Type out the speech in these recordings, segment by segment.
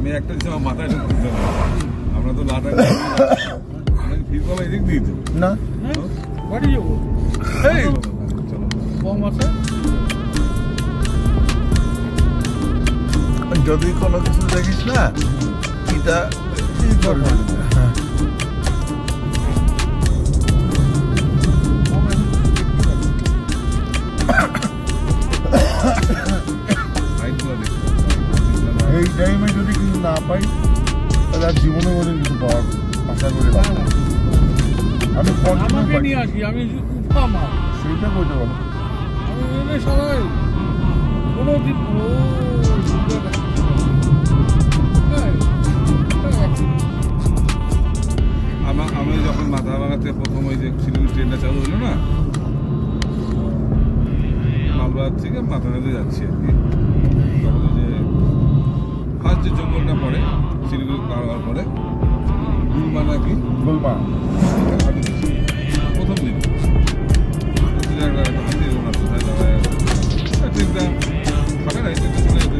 আমি একটা জিনিস আমার মাথায় ঢুকতে আমরা তো লাটা ফিরতলা এদিক দিয়ে তো না বাড়ি যাবো কম আছে যদি কোনো কিছু দেখিস না এটা এই টাইমে যদি কিছু না পাই তাহলে আর জীবনে বলে কিছু পাওয়ার আশা করে আমি আমাকে নিয়ে আসি আমি সেইটা বলতে পারো আমি এনে সবাই কোনো দিন আমি যখন মাথাভাঙাতে প্রথম ওই যে শিলিগুড়ি ট্রেনটা চালু হলো না মালবাজার থেকে মাথাভাঙাতে যাচ্ছি আর কি তখন যে ফার্স্ট যে জঙ্গলটা পড়ে শিলিগুড়ি পার হওয়ার পরে গুলমা নাকি গুলমা প্রথম দিন ট্রেনটা খাবে না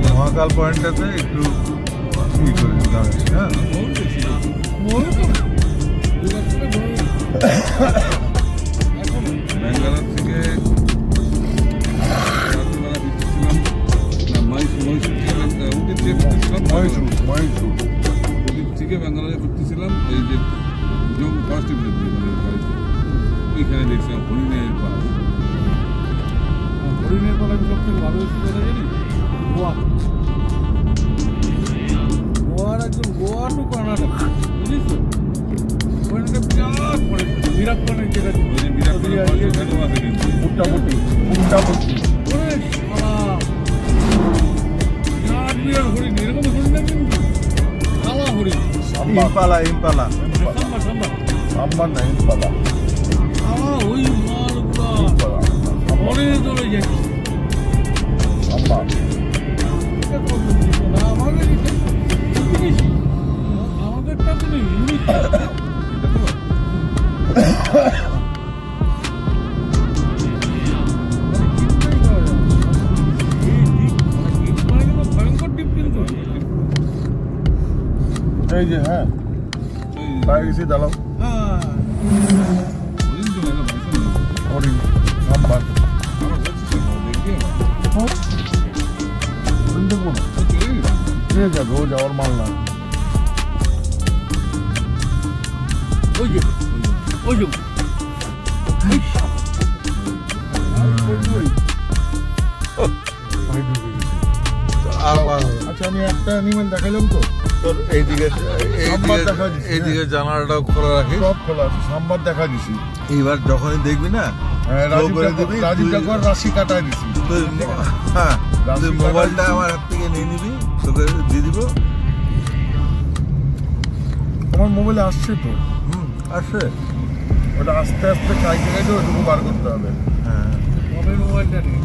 মহাকাল পয়েন্টটাতে একটু ই করে দিলাম হ্যাঁ ব্যাঙ্গালোর থেকে রাত্রিবেলা ফিরতেছিলাম না মহীশূর থেকে ব্যাঙ্গালোরে ফিরতেছিলাম এই যে ফার্স্ট গাড়িতে ওইখানে দেখছিলাম হরিণের পাড়া হরিণের পাড়া আমি সব থেকে ভালো জানি গোয়া গোয়ার একদম গোয়া টু কর্ণাটক বুঝিস তো ওখানে বিরাট পড়ে বিরাট পড়ে যেটা মোটামুটি বিরাট হরিণ এরকম হরিণ না কিন্তু কালা হরিণ ইম্পালা সাম্বার না ইম্পালা কালা ওই মালগুলা মরে চলে যাচ্ছে সাম্বার আমাদেরটা কোনো ইউনিক এই যে হ্যাঁ পায়ে গেছি দাঁড়াও হরিণ সাম্বার হরিণ দেখবো না ঠিক আছে ও যাওয়ার মাল না আচ্ছা আমি একটা অ্যানিমেল দেখাইলাম তো তোর এইদিকে জানালাটাও খোলা রাখি সব খোলা আছে সাম্বার দেখা দিছি এইবার যখনই দেখবি না রাজীব ডাকুয়ার রাশি কাটাই দিছি হ্যাঁ তুই মোবাইলটা আমার হাত থেকে নিয়ে নিবি তোকে দিয়ে দিব আমার মোবাইলে আসছে তো আসছে ওটা আস্তে আস্তে কাইতে কাইতে ওটুকু বার করতে হবে হ্যাঁ মোবাইলটা নিয়ে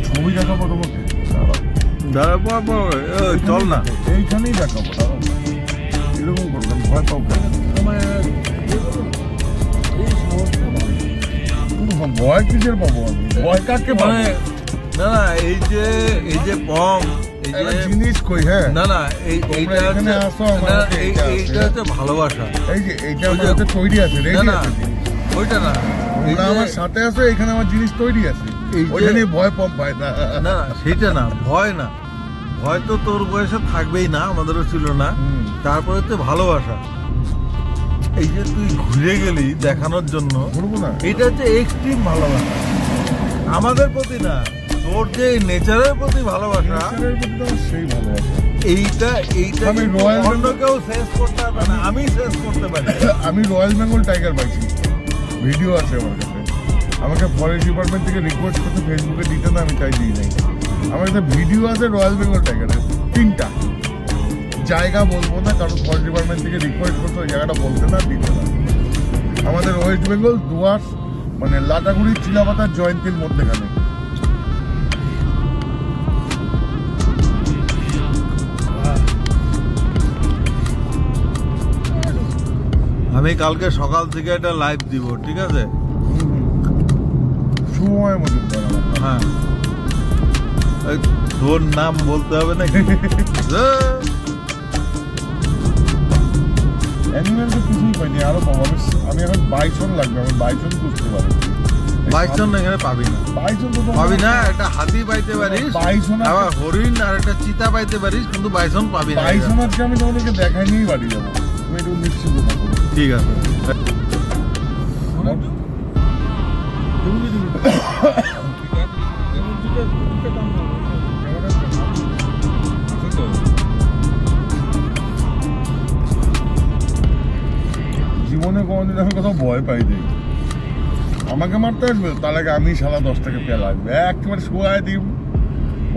ছবি দেখাবো তোমাকে দাঁড়াবো চল না এইখানেই দেখাবো এরকম করলাম ভয় পাবো ভয় কিসের পাবো আমি ভয় কাকে মানে না এই যে পম জিনিস কই হ্যাঁ না এইটা হচ্ছে ভালোবাসা এই যে এইটা আমাদের তৈরি আছে না ওইটা না আমার সাথে আছে এখানে আমার জিনিস তৈরি আছে ওইখানে ভয় পম পায় না না সেটা না ভয় তো তোর বয়সে থাকবেই না আমাদেরও ছিল না তারপরে তো ভালোবাসা এই যে তুই ঘুরে গেলি দেখানোর জন্য এটা হচ্ছে এক্সট্রিম ভালোবাসা আমাদের প্রতি না তোর যে নেচারের প্রতি ভালোবাসা সেই ভালোবাসা এইটা আমি রয়্যাল বেঙ্গলকেও শেষ করতে পারবে না আমি শেষ করতে পারি আমি রয়্যাল বেঙ্গল টাইগার পাইছি ভিডিও আছে আমার কাছে আমাকে ফরেস্ট ডিপার্টমেন্ট থেকে রিকোয়েস্ট করতে ফেসবুকে দিতে না আমি তাই দিই নাই আমার কাছে ভিডিও আছে রয়্যাল বেঙ্গল টাইগারের 3টা জায়গা বলবো না কারণ ফরেস্ট ডিপার্টমেন্ট থেকে রিকোয়েস্ট করতে ওই জায়গাটা বলতে না দিতে না আমাদের ওয়েস্ট বেঙ্গল দুয়ার্স মানে লাটাগুড়ি চিলাপাতার জয়ন্তীর মধ্যেখানে আমি কালকে সকাল থেকে একটা লাইভ দিব ঠিক আছে শুভময় মজুমদার। হ্যাঁ, তোর নাম বলতে হবে না? অ্যানিমেল তো কিছুই পাইনি, আরো পাবো। আমি এখন বাইসন লাগবে, আমি বাইসন খুঁজতে পারি। বাইসন এখানে পাবি না, বাইসন তো পাবি না। একটা হাতি পাইতে পারিস, বাইসন আবার হরিণ আর একটা চিতা পাইতে পারিস, কিন্তু বাইসন পাবি না। বাইসন আজকে আমি তোমাদেরকে দেখাই নিয়েই বাড়ি যাবো, তুমি একটু নিশ্চিন্ত থাকো। ঠিক আছে। জীবনে কোনোদিন আমি কোথাও ভয় পাই দিই, আমাকে মারতে আসবে তার আগে আমি সারা 10 টাকা পেয়ে লাগবে, একেবারে শোয়ায় দিই।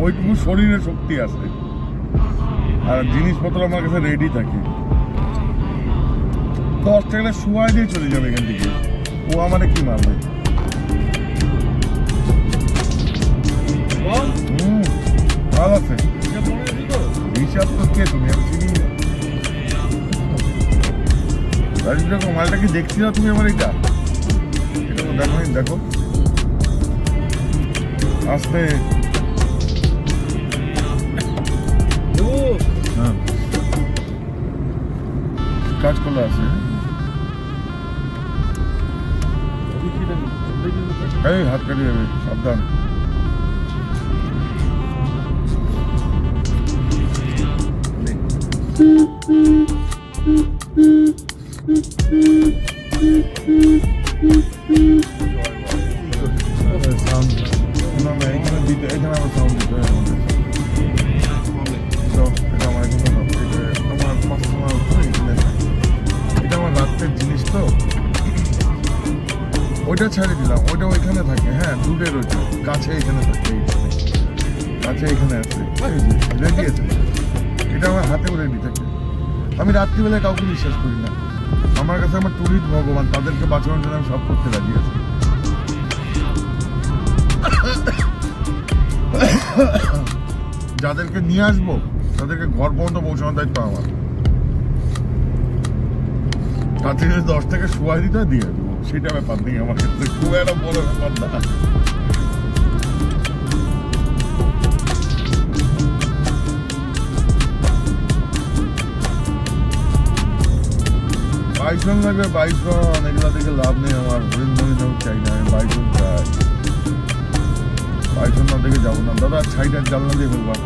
ওইটুকু শরীরে শক্তি আছে আর জিনিসপত্র আমার কাছে রেডি থাকে। 10 টাকা শোয়ায় দিয়ে চলে যাবে এখান থেকে, ও আমারে কি মারবে? ভালো আছে হিসাব তো কে তুমি? আমি চিনি না। দেখো মালটা কি দেখছি না তুমি আমার? এটা এটা তো দেখো, দেখো আস্তে। হ্যাঁ, কাজ করলে আছে। এই হাত কাটি যাবে, সাবধান। এখানে আমার সাউন্ড দিতে হয় আমাদের। এটা আমার রাত্রের জিনিস তো, ওইটা ছেড়ে দিলাম, ওইটা ওইখানে থাকে। হ্যাঁ, দূরে রয়েছে, কাছে এখানে থাকে, কাছে এখানে আছে, রেডি আছে। এটা আমার হাতেও রেডি থাকে। আমি রাত্রিবেলায় কাউকে বিশ্বাস করি না। আমার কাছে আমার টুরিস্ট ভগবান, তাদেরকে বাঁচানোর জন্য আমি সব করতে রাজি আছি। যাদেরকে নিয়ে আসবো তাদেরকে ঘর পর্যন্ত পৌঁছানোর দায়িত্ব আমার। তাতে 10 টাকা শোয়াই দিতে দিয়ে দেবো, সেটা ব্যাপার নেই আমার ক্ষেত্রে, খুব একটা বড় ব্যাপার না। বাইসন লাগবে, বাইসন এগুলা থেকে লাভ নেই আমার। হরিণ মরিণ আমি চাই না, আমি বাইসন চাই। বাইসন না দেখে যাবো না দাদা, ছাইটার জানলা দিয়ে ফেলবা।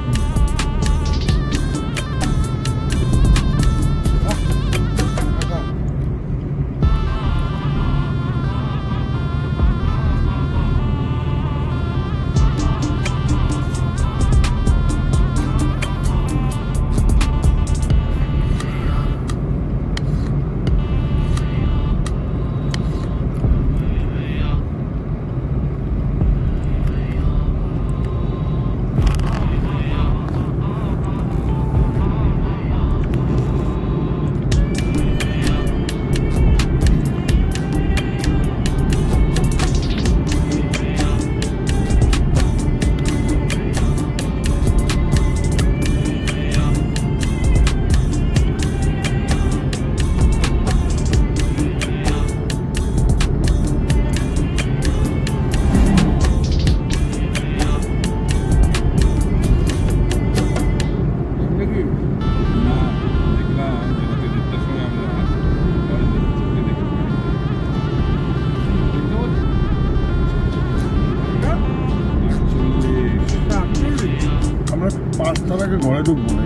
ঘরে ঢুকবো না,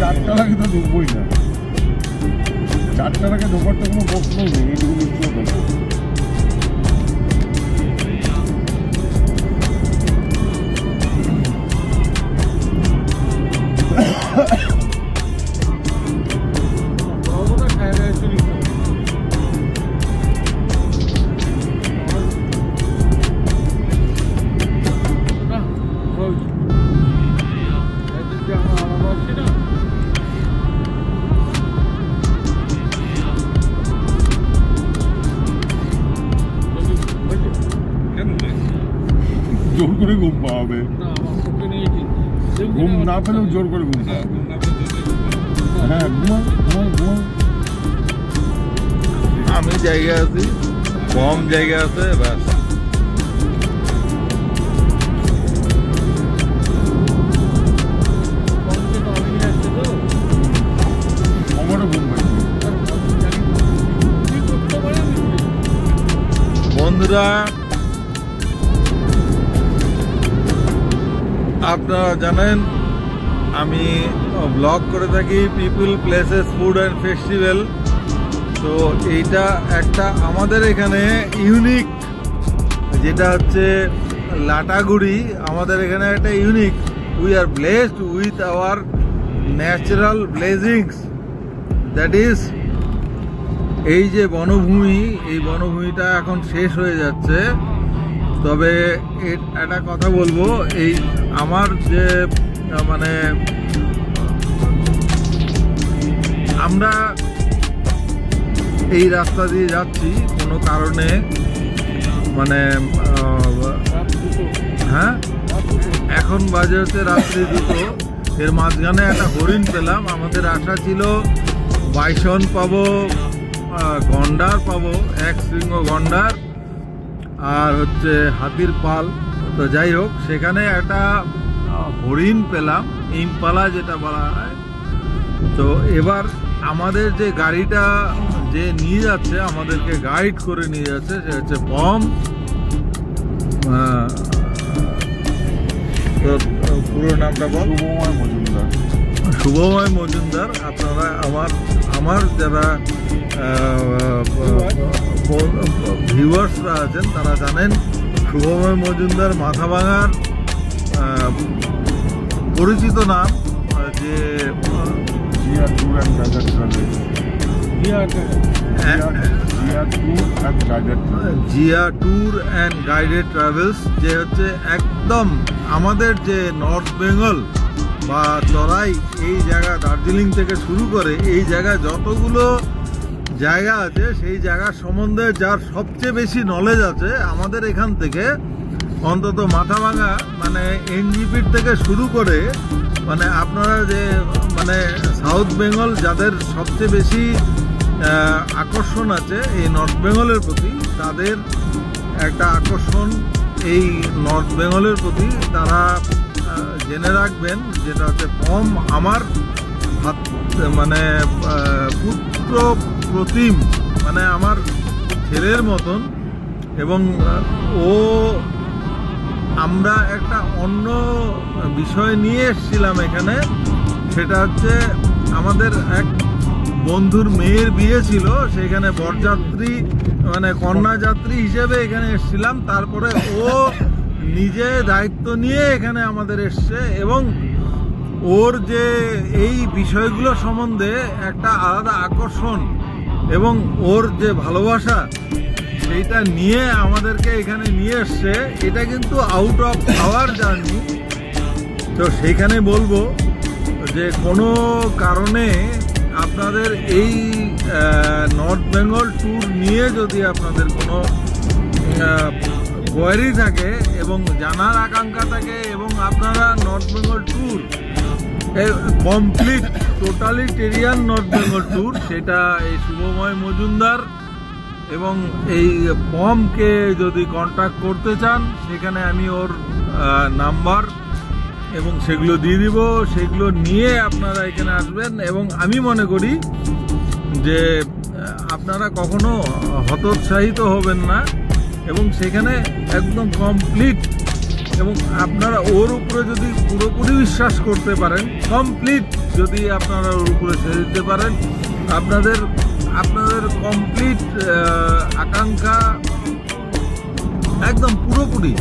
4টার আগে তো ঢুকবোই না। 4টার আগে ঢোকার তো কোনো প্রশ্নই নেই, এইটুকু নিশ্চয় দেখবো। জোর করে ঘুম পাবে, ঘুম না পেলেও জোর করে ঘুম পাবে। হ্যাঁ, ঘুমাও ঘুমাও ঘুমাও। আমি জায়গায় আছি, কম জায়গা আছে ব্যাস। বন্ধুরা আপনারা জানেন আমি ব্লগ করে থাকি people places food and festival. তো এইটা একটা আমাদের এখানে ইউনিক, যেটা হচ্ছে লাটাগুড়ি আমাদের এখানে একটা unique. We are blessed with our natural blessings, that is এই যে বনভূমি, এই বনভূমিটা এখন শেষ হয়ে যাচ্ছে। তবে একটা কথা বলবো, এই আমার যে মানে আমরা এই রাস্তা দিয়ে যাচ্ছি কোনো কারণে, মানে হ্যাঁ এখন বাজে হচ্ছে রাত্রি 2, এর মাঝখানে একটা হরিণ পেলাম। আমাদের আশা ছিল বাইসন পাবো, গন্ডার পাবো, এক শৃঙ্গ গন্ডার আর হচ্ছে হাতির পাল। তো যাই হোক, সেখানে একটা হরিণ পেলাম, ইম্পালা যেটা বলা হয়। তো এবার আমাদের যে গাড়িটা যে নিয়ে যাচ্ছে, আমাদেরকে গাইড করে নিয়ে যাচ্ছে, সে হচ্ছে পম। পুরো নামটা বল। শুভময় মজুমদার। শুভময় মজুমদার। আপনারা আমার যারা ভিউয়ার্সরা আছেন তারা জানেন শুভময় মজুমদার মাথাভাঙার পরিচিত নাম, যে Zia tour and guided travels. Zia tour and guided travels, যে হচ্ছে একদম আমাদের যে নর্থ বেঙ্গল বা তরাই, এই জায়গা দার্জিলিং থেকে শুরু করে এই জায়গা যতগুলো জায়গা আছে, সেই জায়গার সম্বন্ধে যার সবচেয়ে বেশি নলেজ আছে আমাদের এখান থেকে, অন্তত মাথাভাঙা মানে এনজিপির থেকে শুরু করে, মানে আপনারা যে মানে সাউথ বেঙ্গল যাদের সবচেয়ে বেশি আকর্ষণ আছে এই নর্থ বেঙ্গলের প্রতি, তাদের একটা আকর্ষণ এই নর্থ বেঙ্গলের প্রতি তারা জেনে রাখবেন, যেটা হচ্ছে পম আমার মানে পুত্র প্রতিম, মানে আমার ছেলের মতন। এবং আমরা একটা অন্য বিষয় নিয়ে এসেছিলাম এখানে, সেটা হচ্ছে আমাদের এক বন্ধুর মেয়ের বিয়ে ছিল, সেখানে বরযাত্রী মানে কন্যাযাত্রী হিসেবে এখানে এসেছিলাম। তারপরে ও নিজে দায়িত্ব নিয়ে এখানে আমাদের এসছে, এবং ওর যে এই বিষয়গুলো সম্বন্ধে একটা আলাদা আকর্ষণ এবং ওর যে ভালোবাসা, সেইটা নিয়ে আমাদেরকে এখানে নিয়ে এসছে। এটা কিন্তু আউট অফ আওয়ার জার্নি। তো সেইখানে বলবো যে কোনো কারণে আপনাদের এই নর্থ বেঙ্গল ট্যুর নিয়ে যদি আপনাদের কোনো কোয়ারি থাকে এবং জানার আকাঙ্ক্ষা থাকে, এবং আপনারা North Bengal tour complete totalitarian North Bengal tour, সেটা এই শুভময় মজুমদার এবং এই পমকে যদি কন্ট্যাক্ট করতে চান, সেখানে আমি ওর নাম্বার এবং সেগুলো দিয়ে দিব। সেগুলো নিয়ে আপনারা এখানে আসবেন, এবং আমি মনে করি যে আপনারা কখনো হতোৎসাহিত হবেন না, এবং সেখানে একদম কমপ্লিট, এবং আপনারা ওর উপরে যদি পুরোপুরি বিশ্বাস করতে পারেন, কমপ্লিট যদি আপনারা ওর উপরে ছেড়ে দিতে পারেন, আপনাদের কমপ্লিট আকাঙ্ক্ষা একদম পুরোপুরি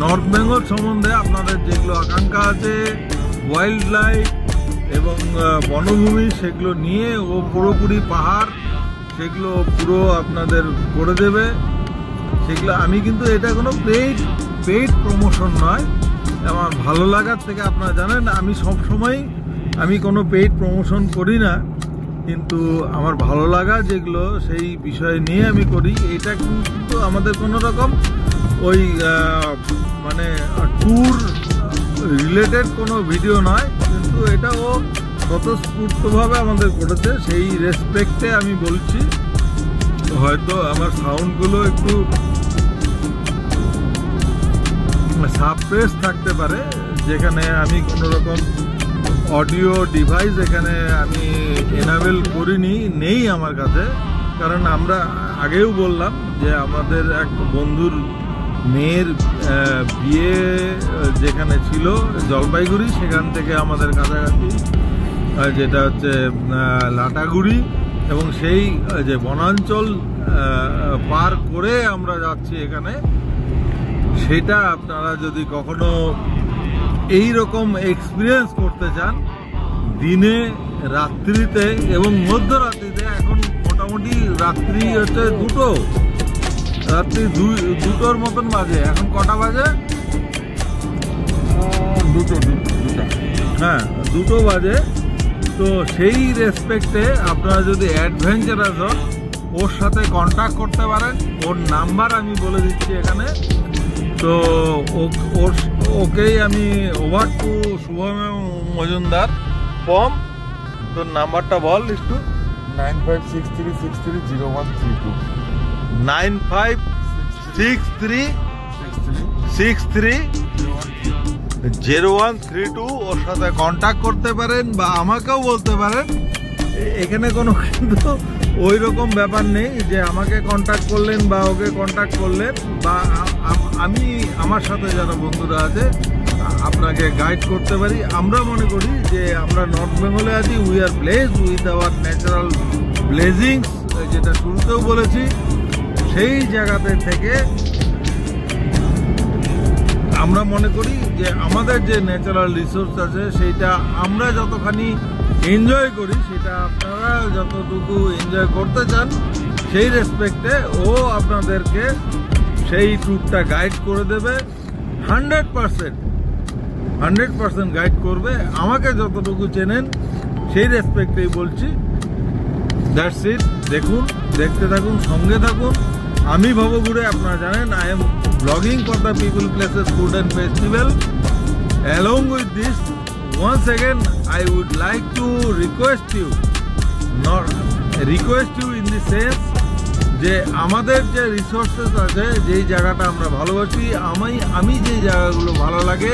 নর্থ বেঙ্গল সম্বন্ধে আপনাদের যেগুলো আকাঙ্ক্ষা আছে, ওয়াইল্ড লাইফ এবং বনভূমি, সেগুলো নিয়ে ও পুরোপুরি পাহাড়, সেগুলো পুরো আপনাদের করে দেবে। সেগুলো আমি কিন্তু এটা কোনো পেইড প্রমোশন নয়, আমার ভালো লাগার থেকে। আপনারা জানেন আমি সবসময় আমি কোনো পেইড প্রমোশন করি না, কিন্তু আমার ভালো লাগা যেগুলো সেই বিষয় নিয়ে আমি করি। এটা কিন্তু আমাদের কোনো রকম ওই মানে ট্যুর রিলেটেড কোনো ভিডিও নয়, কিন্তু এটাও স্বতঃস্ফূর্তভাবে আমাদের করেছে, সেই রেসপেক্টে আমি বলছি। হয়তো আমার সাউন্ডগুলো একটু সাবপ্রেস থাকতে পারে, যেখানে আমি কোনো রকম অডিও ডিভাইস এখানে আমি এনাবেল করিনি, নেই আমার কাছে। কারণ আমরা আগেও বললাম যে আমাদের এক বন্ধুর মেয়ের বিয়ে যেখানে ছিল জলপাইগুড়ি, সেখান থেকে আমাদের কাছাকাছি যেটা হচ্ছে লাটাগুড়ি, এবং সেই যে বনাঞ্চল পার করে আমরা যাচ্ছি এখানে, সেটা আপনারা যদি কখনো এই রকম এক্সপিরিয়েন্স করতে চান দিনে, রাত্রিতে এবং মধ্যরাত্রিতে, এখন মোটামুটি রাত্রি হচ্ছে রাত্রি 2টোর মতন বাজে। এখন কটা বাজে? 2টা। হ্যাঁ, 2টো বাজে। তো সেই রেসপেক্টে আপনারা যদি অ্যাডভেঞ্চারাস হন, ওর সাথে কন্ট্যাক্ট করতে পারেন। ওর নাম্বার আমি বলে দিচ্ছি এখানে। তো ওকেই আমি ওভার টু শুভম মজুমদার পম। তোর নাম্বারটা বল একটু। 9563630132 9563630132 ওর সাথে কন্ট্যাক্ট করতে পারেন, বা আমাকেও বলতে পারেন। এখানে কোনো কিন্তু ওই রকম ব্যাপার নেই যে আমাকে কন্ট্যাক্ট করলেন বা ওকে কন্ট্যাক্ট করলেন, বা আমি আমার সাথে যারা বন্ধুরা আছে আপনাকে গাইড করতে পারি। আমরা মনে করি যে আমরা নর্থ বেঙ্গলে আছি, we are blessed with our natural blessings, যেটা শুরুতেও বলেছি। সেই জায়গাতে থেকে আমরা মনে করি যে আমাদের যে ন্যাচারাল রিসোর্স আছে সেইটা আমরা যতখানি এনজয় করি, সেটা আপনারা যতটুকু এনজয় করতে চান সেই রেসপেক্টে ও আপনাদেরকে সেই ট্যুরটা গাইড করে দেবে। 100% গাইড করবে। আমাকে যতটুকু চেনেন সেই রেসপেক্টেই বলছি। That's it. দেখুন, দেখতে থাকুন, সঙ্গে থাকুন। আমি ভবঘুরে, আপনারা জানেন, I am blogging for the people, places, food and festival. Along with this, once again I would like to request you in the sense যে আমাদের যে রিসোর্সেস আছে, যেই জায়গাটা আমরা ভালোবাসি, আমি যেই জায়গাগুলো ভালো লাগে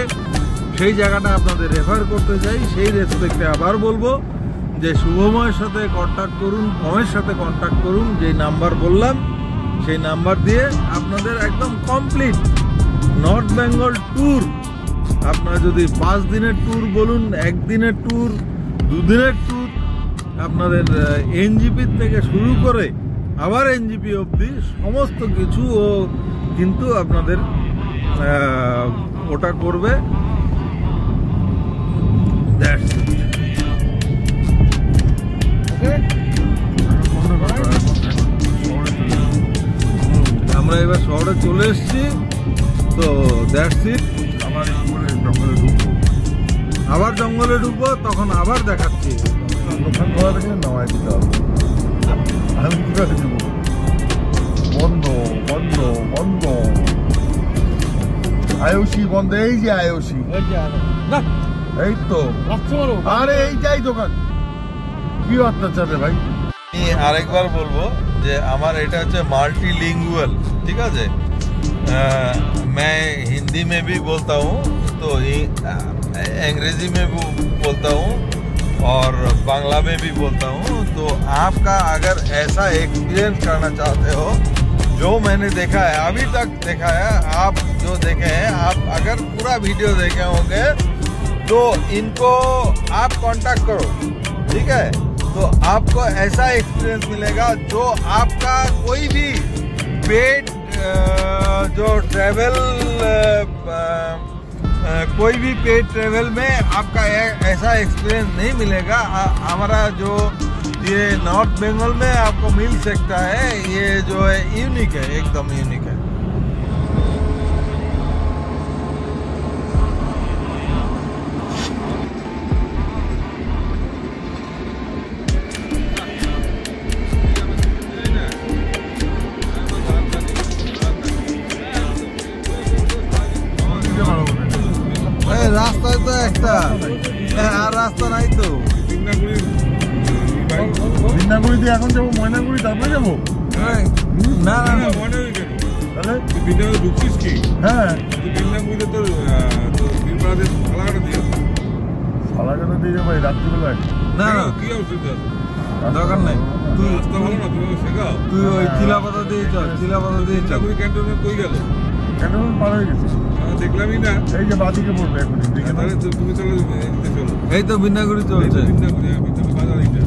সেই জায়গাটা আপনাদের রেফার করতে চাই। সেই রেসপেক্টে আবার বলবো যে শুভময়ের সাথে কন্ট্যাক্ট করুন, পমের সাথে কন্ট্যাক্ট করুন। যেই নাম্বার বললাম সেই নাম্বার দিয়ে আপনাদের একদম কমপ্লিট নর্থ বেঙ্গল ট্যুর, আপনারা যদি 5 দিনের ট্যুর বলুন, 1 দিনের ট্যুর, 2 দিনের ট্যুর, আপনাদের এনজিপি থেকে শুরু করে আবার এনজিপি অবধি সমস্ত কিছু ও কিন্তু আপনাদের ওটা করবে। আমরা এবার শহরে চলে এসেছি, তো দ্যাটস ইট। আবার জঙ্গলে ঢুকবো, তখন আবার দেখাচ্ছি। দোকান খোলা থেকে নামাই দিতে হবে। আমি কি করে দেবো? বন্ধ। আয়ুষী বন্ধ। এই যে আয়ুষী, এই তো। আরে এইটাই দোকান। কি অত্যাচার রে ভাই। আমি আরেকবার বলবো যে আমার এটা হচ্ছে মাল্টিলিঙ্গুয়াল, ঠিক আছে। मैं हिंदी में भी बोलता हूँ, तो अंग्रेजी में भी बोलता हूँ और बांग्ला में भी बोलता हूँ। तो आपका अगर ऐसा एक्सपीरियंस करना चाहते हो जो मैंने देखा है, अभी तक देखा है, आप जो देखे हैं, आप अगर पूरा वीडियो देखे होंगे तो इनको आप कांटेक्ट करो, ठीक है। तो आपको ऐसा एक्सपीरियंस मिलेगा जो आपका कोई भी पेड जो ट्रैवल, कोई भी पेड ट्रैवल में आपका ऐसा एक्सपीरियंस नहीं मिलेगा। हमारा जो ये नॉर्थ बंगाल में आपको मिल सकता है, ये जो है यूनिक है, एकदम यूनिक है। রাস্তায় তো একটা, আর রাস্তা নাই তো। ভিন্নাগুড়ি দিয়ে এখন যাবো ময়নাগুড়ি, তারপরে যাবো। না না না মনে হয় কেন তাহলে তুই বিন্দাগুড়ি ঢুকছিস কি হ্যাঁ তুই বিন্দাগুড়িতে তোর বীরপাড়াতে ফালাকাটা দিয়ে ফালাকাটা দিয়ে যাবো এই রাত্রিবেলায় না না কি অসুবিধা আছে দরকার নাই তুই রাস্তা ভালো না তুমি শেখাও তুই ওই চিলাপাতা দিয়ে চল চিলাপাতা দিয়ে চল বিন্দাগুড়ি ক্যান্টনমেন্ট কই গেল ক্যান্টনমেন্ট পার হয়ে গেছে দেখলামই না এই যে বাদিকে পড়বে এখন দিকে তাহলে তুমি চলো এদিকে চলো এই তো বিন্নাগুড়ি চলছে বিন্দাগুড়ি বাজার এইটা